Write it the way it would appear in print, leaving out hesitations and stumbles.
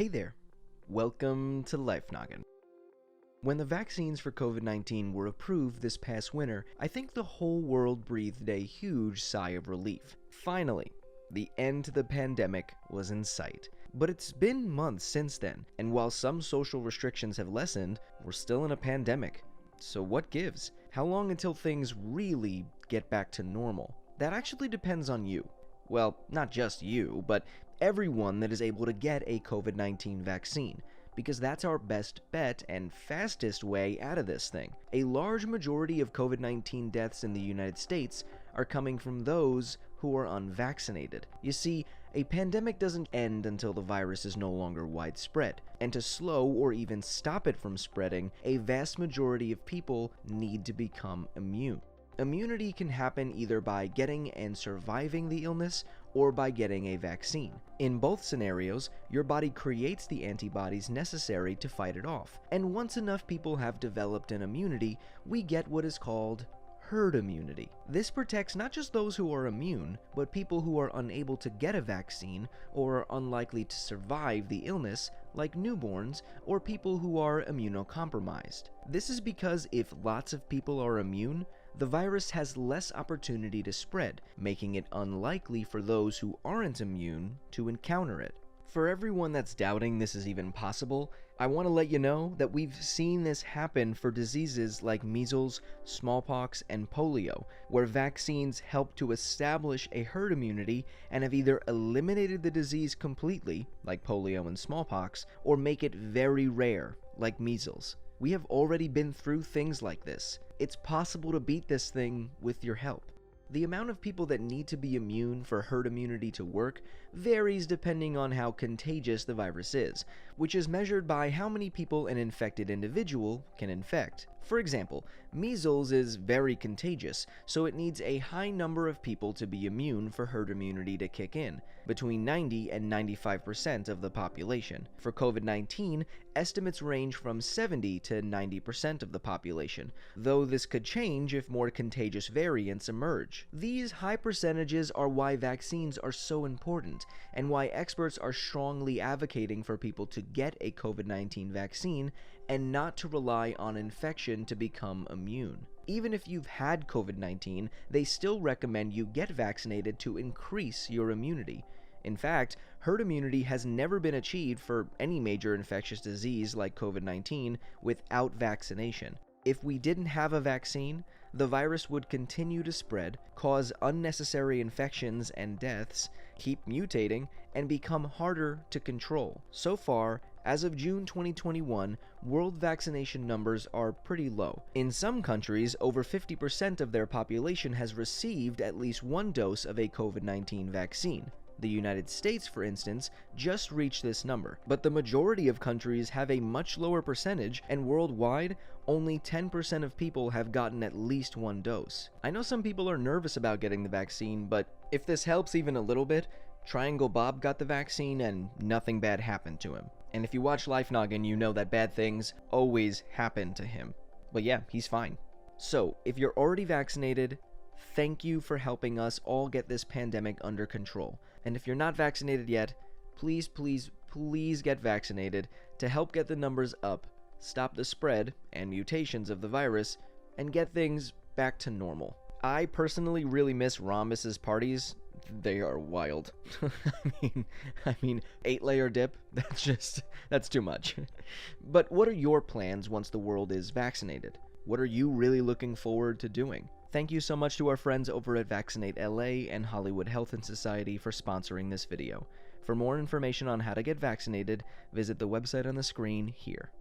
Hey there, welcome to Life Noggin. When the vaccines for COVID-19 were approved this past winter, I think the whole world breathed a huge sigh of relief. Finally, the end to the pandemic was in sight. But it's been months since then, and while some social restrictions have lessened, we're still in a pandemic. So what gives? How long until things really get back to normal? That actually depends on you. Well, not just you, but everyone that is able to get a COVID-19 vaccine, because that's our best bet and fastest way out of this thing. A large majority of COVID-19 deaths in the United States are coming from those who are unvaccinated. You see, a pandemic doesn't end until the virus is no longer widespread, and to slow or even stop it from spreading, a vast majority of people need to become immune. Immunity can happen either by getting and surviving the illness or by getting a vaccine. In both scenarios, your body creates the antibodies necessary to fight it off, and once enough people have developed an immunity, we get what is called herd immunity. This protects not just those who are immune, but people who are unable to get a vaccine or are unlikely to survive the illness, like newborns or people who are immunocompromised. This is because if lots of people are immune, the virus has less opportunity to spread, making it unlikely for those who aren't immune to encounter it. For everyone that's doubting this is even possible, I want to let you know that we've seen this happen for diseases like measles, smallpox, and polio, where vaccines help to establish a herd immunity and have either eliminated the disease completely, like polio and smallpox, or make it very rare, like measles. We have already been through things like this. It's possible to beat this thing with your help. The amount of people that need to be immune for herd immunity to work varies depending on how contagious the virus is, which is measured by how many people an infected individual can infect. For example, measles is very contagious, so it needs a high number of people to be immune for herd immunity to kick in, between 90 and 95% of the population. For COVID-19, estimates range from 70 to 90% of the population, though this could change if more contagious variants emerge. These high percentages are why vaccines are so important, and why experts are strongly advocating for people to get a COVID-19 vaccine and not to rely on infection to become immune. Even if you've had COVID-19, they still recommend you get vaccinated to increase your immunity. In fact, herd immunity has never been achieved for any major infectious disease like COVID-19 without vaccination. If we didn't have a vaccine, the virus would continue to spread, cause unnecessary infections and deaths, keep mutating, and become harder to control. So far, as of June 2021, world vaccination numbers are pretty low. In some countries, over 50% of their population has received at least one dose of a COVID-19 vaccine. The United States, for instance, just reached this number, but the majority of countries have a much lower percentage, and worldwide, only 10% of people have gotten at least one dose. I know some people are nervous about getting the vaccine, but if this helps even a little bit, Triangle Bob got the vaccine and nothing bad happened to him. And if you watch Life Noggin, you know that bad things always happen to him. But yeah, he's fine. So, if you're already vaccinated, thank you for helping us all get this pandemic under control. And if you're not vaccinated yet, please, please, please get vaccinated to help get the numbers up, stop the spread and mutations of the virus, and get things back to normal. I personally really miss Rhombus's parties. They are wild. I mean, 8-layer dip, that's too much. But what are your plans once the world is vaccinated? What are you really looking forward to doing? Thank you so much to our friends over at Vaccinate LA and Hollywood Health and Society for sponsoring this video. For more information on how to get vaccinated, visit the website on the screen here.